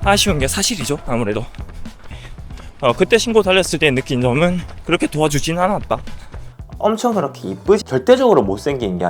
아쉬운 게 사실이죠. 아무래도 그때 신고 달렸을 때 느낀 점은 그렇게 도와주진 않았다. 엄청 그렇게 이쁘지 절대적으로 못생긴 게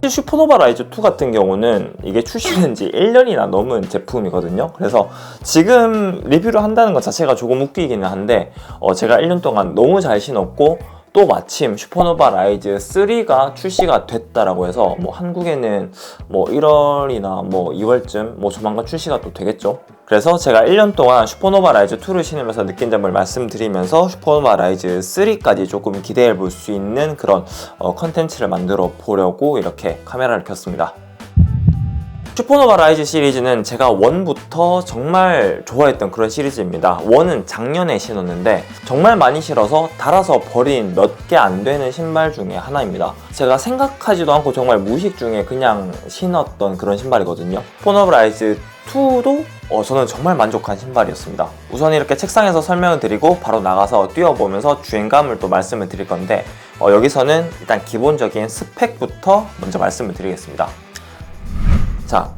슈퍼노바 라이즈 2 같은 경우는 이게 출시된 지 1년이나 넘은 제품이거든요. 그래서 지금 리뷰를 한다는 것 자체가 조금 웃기기는 한데 제가 1년 동안 너무 잘 신었고 또 마침 슈퍼노바 라이즈 3가 출시가 됐다라고 해서 뭐 한국에는 뭐 1월이나 뭐 2월쯤 뭐 조만간 출시가 또 되겠죠. 그래서 제가 1년 동안 슈퍼노바 라이즈 2를 신으면서 느낀 점을 말씀드리면서 슈퍼노바 라이즈 3까지 조금 기대해 볼 수 있는 그런 컨텐츠를 만들어 보려고 이렇게 카메라를 켰습니다. 슈퍼노바 라이즈 시리즈는 제가 1부터 정말 좋아했던 그런 시리즈입니다. 1은 작년에 신었는데 정말 많이 신어서 달아서 버린 몇 개 안 되는 신발 중에 하나입니다. 제가 생각하지도 않고 정말 무의식 중에 그냥 신었던 그런 신발이거든요. 슈퍼노바 라이즈 2도 저는 정말 만족한 신발이었습니다. 우선 이렇게 책상에서 설명을 드리고 바로 나가서 뛰어보면서 주행감을 또 말씀을 드릴 건데 여기서는 일단 기본적인 스펙부터 먼저 말씀을 드리겠습니다. 자,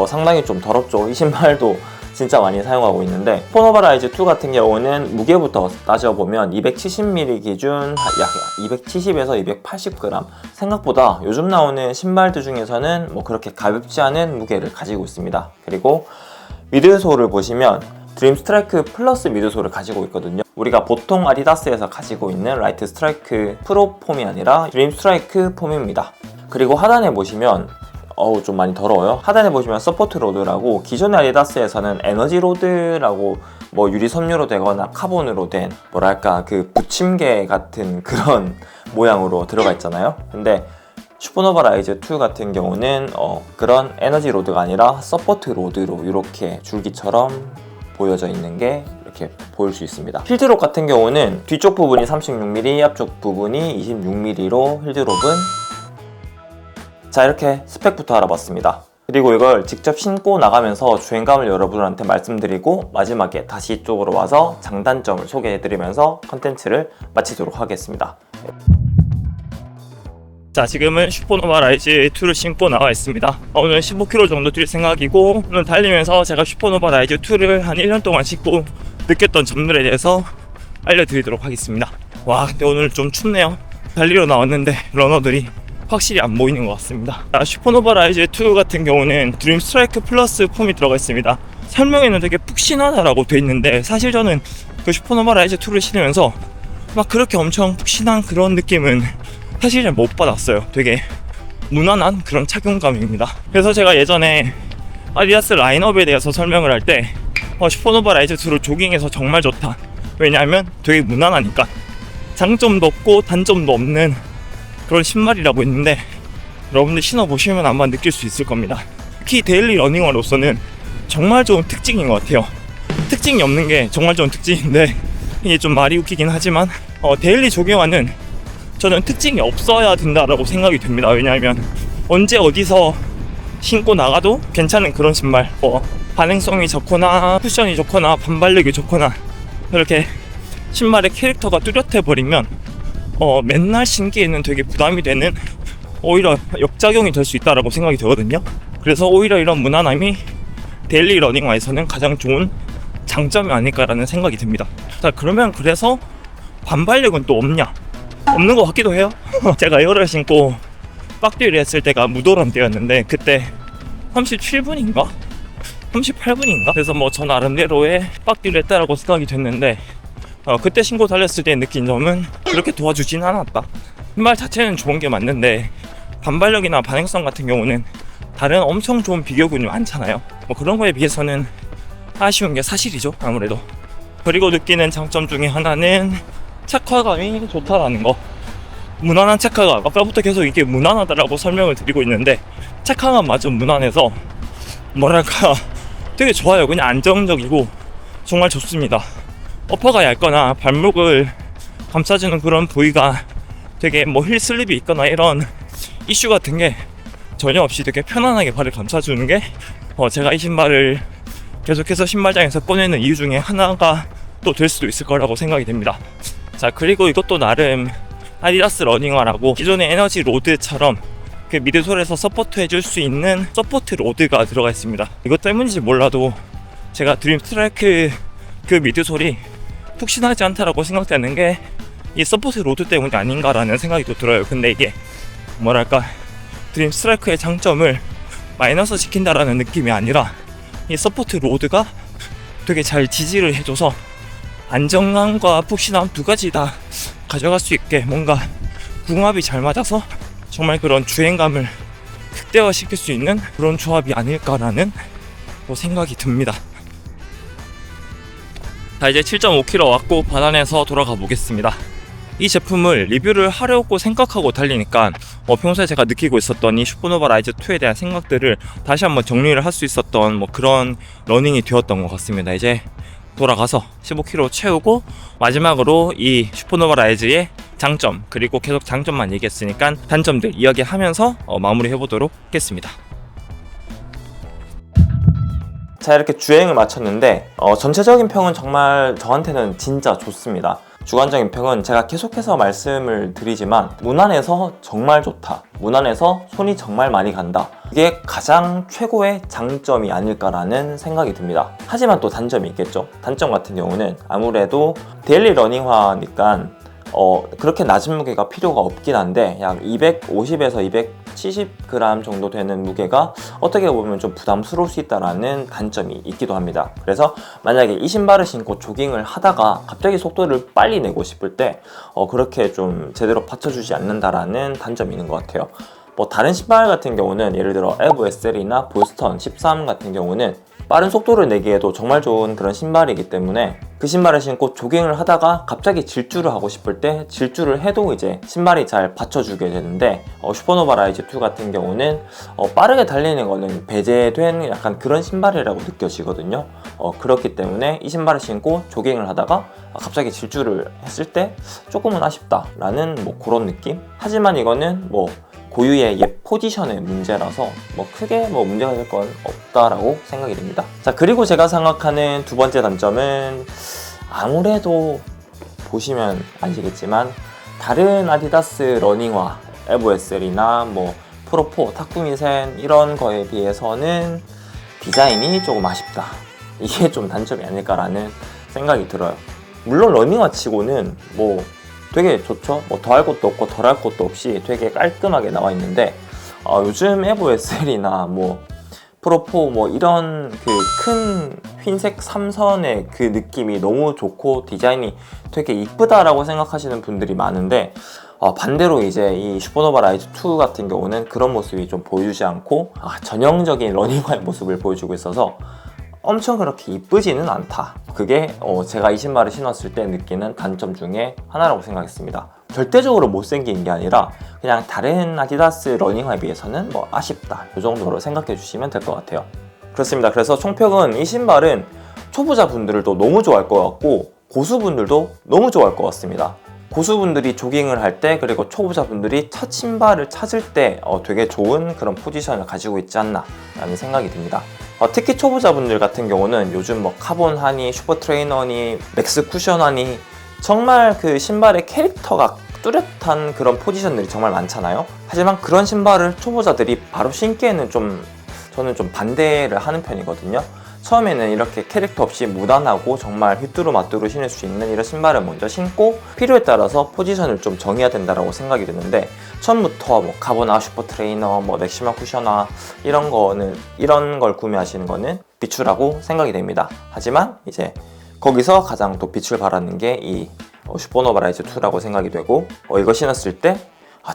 상당히 좀 더럽죠. 이 신발도 진짜 많이 사용하고 있는데 슈퍼노바 라이즈 2 같은 경우는 무게부터 따져보면 270mm 기준 약 270에서 280g 생각보다 요즘 나오는 신발들 중에서는 뭐 그렇게 가볍지 않은 무게를 가지고 있습니다. 그리고 미드솔을 보시면 드림 스트라이크 플러스 미드솔을 가지고 있거든요. 우리가 보통 아디다스에서 가지고 있는 라이트 스트라이크 프로 폼이 아니라 드림 스트라이크 폼입니다. 그리고 하단에 보시면 좀 많이 더러워요. 하단에 보시면 서포트 로드라고 기존의 아디다스에서는 에너지 로드라고 뭐 유리 섬유로 되거나 카본으로 된 뭐랄까 그 붙임개 같은 그런 모양으로 들어가 있잖아요. 근데 슈퍼노바 라이즈 2 같은 경우는 그런 에너지 로드가 아니라 서포트 로드로 이렇게 줄기처럼 보여져 있는 게 이렇게 보일 수 있습니다. 힐드롭 같은 경우는 뒤쪽 부분이 36mm, 앞쪽 부분이 26mm로 힐드롭은 자, 이렇게 스펙부터 알아봤습니다. 그리고 이걸 직접 신고 나가면서 주행감을 여러분한테 말씀드리고 마지막에 다시 이쪽으로 와서 장단점을 소개해드리면서 컨텐츠를 마치도록 하겠습니다. 자, 지금은 슈퍼노바 라이즈 2를 신고 나와 있습니다. 오늘 15km 정도 뛸 생각이고 오늘 달리면서 제가 슈퍼노바 라이즈 2를 한 1년 동안 신고 느꼈던 점들에 대해서 알려드리도록 하겠습니다. 와, 근데 오늘 좀 춥네요. 달리러 나왔는데 러너들이 확실히 안 보이는 것 같습니다. 슈퍼노바 라이즈 2 같은 경우는 드림 스트라이크 플러스 폼이 들어가 있습니다. 설명에는 되게 푹신하다라고 돼 있는데 사실 저는 그 슈퍼노바 라이즈 2를 신으면서 막 그렇게 엄청 푹신한 그런 느낌은 사실 잘 못 받았어요. 되게 무난한 그런 착용감입니다. 그래서 제가 예전에 아디다스 라인업에 대해서 설명을 할 때 슈퍼노바 라이즈 2로 조깅해서 정말 좋다. 왜냐하면 되게 무난하니까 장점도 없고 단점도 없는 그런 신발이라고 했는데 여러분들 신어보시면 아마 느낄 수 있을 겁니다. 특히 데일리 러닝화로서는 정말 좋은 특징인 것 같아요. 특징이 없는 게 정말 좋은 특징인데 이게 좀 말이 웃기긴 하지만 데일리 조깅화는 저는 특징이 없어야 된다라고 생각이 됩니다. 왜냐하면 언제 어디서 신고 나가도 괜찮은 그런 신발, 반행성이 좋거나 쿠션이 좋거나 반발력이 좋거나 이렇게 신발의 캐릭터가 뚜렷해 버리면 맨날 신기에는 되게 부담이 되는 오히려 역작용이 될 수 있다라고 생각이 되거든요. 그래서 오히려 이런 무난함이 데일리 러닝화에서는 가장 좋은 장점이 아닐까라는 생각이 듭니다. 자, 그러면 그래서 반발력은 또 없냐? 없는 것 같기도 해요. 제가 에어를 신고 빡뛰기를 했을 때가 무도람 때였는데 그때 37분인가? 38분인가? 그래서 뭐 저 나름대로의 빡뛰기를 했다라고 생각이 됐는데 그때 신고 달렸을 때 느낀 점은 그렇게 도와주진 않았다. 신발 자체는 좋은 게 맞는데 반발력이나 반행성 같은 경우는 다른 엄청 좋은 비교군이 많잖아요. 뭐 그런 거에 비해서는 아쉬운 게 사실이죠. 아무래도. 그리고 느끼는 장점 중에 하나는 착화감이 좋다라는 거. 무난한 착화감. 아까부터 계속 이게 무난하다라고 설명을 드리고 있는데 착화감마저 무난해서 뭐랄까 되게 좋아요. 그냥 안정적이고 정말 좋습니다. 어퍼가 얇거나 발목을 감싸주는 그런 부위가 되게 뭐 힐 슬립이 있거나 이런 이슈 같은 게 전혀 없이 되게 편안하게 발을 감싸주는 게 제가 이 신발을 계속해서 신발장에서 꺼내는 이유 중에 하나가 또 될 수도 있을 거라고 생각이 됩니다. 자, 그리고 이것도 나름 아디다스 러닝화라고 기존의 에너지 로드처럼 그 미드솔에서 서포트 해줄 수 있는 서포트 로드가 들어가 있습니다. 이것 때문인지 몰라도 제가 드림 스트라이크 그 미드솔이 푹신하지 않다라고 생각되는 게 이 서포트 로드 때문이 아닌가라는 생각이 또 들어요. 근데 이게 뭐랄까, 드림 스트라이크의 장점을 마이너스 시킨다라는 느낌이 아니라 이 서포트 로드가 되게 잘 지지를 해줘서 안정감과 푹신함 두 가지 다 가져갈 수 있게 뭔가 궁합이 잘 맞아서 정말 그런 주행감을 극대화시킬 수 있는 그런 조합이 아닐까라는 또 생각이 듭니다. 자, 이제 7.5km 왔고 바단에서 돌아가 보겠습니다. 이 제품을 리뷰를 하려고 생각하고 달리니까 평소에 제가 느끼고 있었던 이 슈퍼노바 라이즈 2에 대한 생각들을 다시 한번 정리를 할 수 있었던 그런 러닝이 되었던 것 같습니다. 이제 돌아가서 15km 채우고 마지막으로 이 슈퍼노바 라이즈의 장점, 그리고 계속 장점만 얘기했으니까 단점들 이야기하면서 마무리 해보도록 하겠습니다. 자, 이렇게 주행을 마쳤는데 전체적인 평은 정말 저한테는 진짜 좋습니다. 주관적인 평은 제가 계속해서 말씀을 드리지만 무난해서 정말 좋다, 무난해서 손이 정말 많이 간다, 이게 가장 최고의 장점이 아닐까라는 생각이 듭니다. 하지만 또 단점이 있겠죠. 단점 같은 경우는 아무래도 데일리 러닝화니까 그렇게 낮은 무게가 필요가 없긴 한데 약 250에서 270g 정도 되는 무게가 어떻게 보면 좀 부담스러울 수 있다는 단점이 있기도 합니다. 그래서 만약에 이 신발을 신고 조깅을 하다가 갑자기 속도를 빨리 내고 싶을 때 그렇게 좀 제대로 받쳐주지 않는다라는 단점이 있는 것 같아요. 다른 신발 같은 경우는 예를 들어 에브 SL이나 보스턴 13 같은 경우는 빠른 속도를 내기에도 정말 좋은 그런 신발이기 때문에 그 신발을 신고 조깅을 하다가 갑자기 질주를 하고 싶을 때 질주를 해도 이제 신발이 잘 받쳐주게 되는데 슈퍼노바 라이즈 2 같은 경우는 빠르게 달리는 거는 배제된 약간 그런 신발이라고 느껴지거든요. 그렇기 때문에 이 신발을 신고 조깅을 하다가 갑자기 질주를 했을 때 조금은 아쉽다라는 그런 느낌? 하지만 이거는 고유의 포지션의 문제라서 크게 문제가 될 건 없다라고 생각이 됩니다. 자, 그리고 제가 생각하는 두 번째 단점은 아무래도 보시면 아시겠지만 다른 아디다스 러닝화 에브SL이나 프로4, 타쿠미센 이런 거에 비해서는 디자인이 조금 아쉽다, 이게 좀 단점이 아닐까라는 생각이 들어요. 물론 러닝화 치고는 되게 좋죠. 더할 것도 없고 덜할 것도 없이 되게 깔끔하게 나와 있는데 요즘 에보 SL이나 프로4 이런 그 큰 흰색 3선의 그 느낌이 너무 좋고 디자인이 되게 이쁘다라고 생각하시는 분들이 많은데 반대로 이제 이 슈퍼노바 라이즈 2 같은 경우는 그런 모습이 좀 보여주지 않고 전형적인 러닝화의 모습을 보여주고 있어서 엄청 그렇게 이쁘지는 않다. 그게 제가 이 신발을 신었을 때 느끼는 단점 중에 하나라고 생각했습니다. 절대적으로 못생긴 게 아니라 그냥 다른 아디다스 러닝화에 비해서는 아쉽다, 이 정도로 생각해 주시면 될 것 같아요. 그렇습니다. 그래서 총평은 이 신발은 초보자분들도 너무 좋아할 것 같고 고수분들도 너무 좋아할 것 같습니다. 고수분들이 조깅을 할 때, 그리고 초보자분들이 첫 신발을 찾을 때 되게 좋은 그런 포지션을 가지고 있지 않나 라는 생각이 듭니다. 특히 초보자분들 같은 경우는 요즘 카본 하니, 슈퍼 트레이너니, 맥스 쿠션 하니 정말 그 신발의 캐릭터가 뚜렷한 그런 포지션들이 정말 많잖아요. 하지만 그런 신발을 초보자들이 바로 신기에는 저는 좀 반대를 하는 편이거든요. 처음에는 이렇게 캐릭터 없이 무난하고 정말 휘뚜루마뚜루 신을 수 있는 이런 신발을 먼저 신고 필요에 따라서 포지션을 좀 정해야 된다고 생각이 드는데, 처음부터 카보나, 슈퍼 트레이너, 맥시마 쿠셔나 이런 걸 구매하시는 거는 비추라고 생각이 됩니다. 하지만 이제 거기서 가장 또 빛을 발하는 게 이 슈퍼노바 라이즈 2라고 생각이 되고, 이거 신었을 때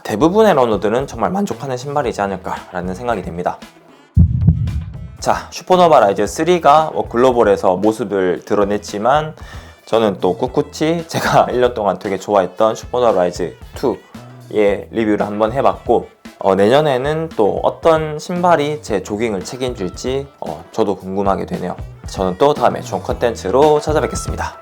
대부분의 러너들은 정말 만족하는 신발이지 않을까라는 생각이 됩니다. 자, 슈퍼노바 라이즈 3가 글로벌에서 모습을 드러냈지만 저는 또 꿋꿋이 제가 1년 동안 되게 좋아했던 슈퍼노바 라이즈 2의 리뷰를 한번 해봤고, 내년에는 또 어떤 신발이 제 조깅을 책임질지 저도 궁금하게 되네요. 저는 또 다음에 좋은 컨텐츠로 찾아뵙겠습니다.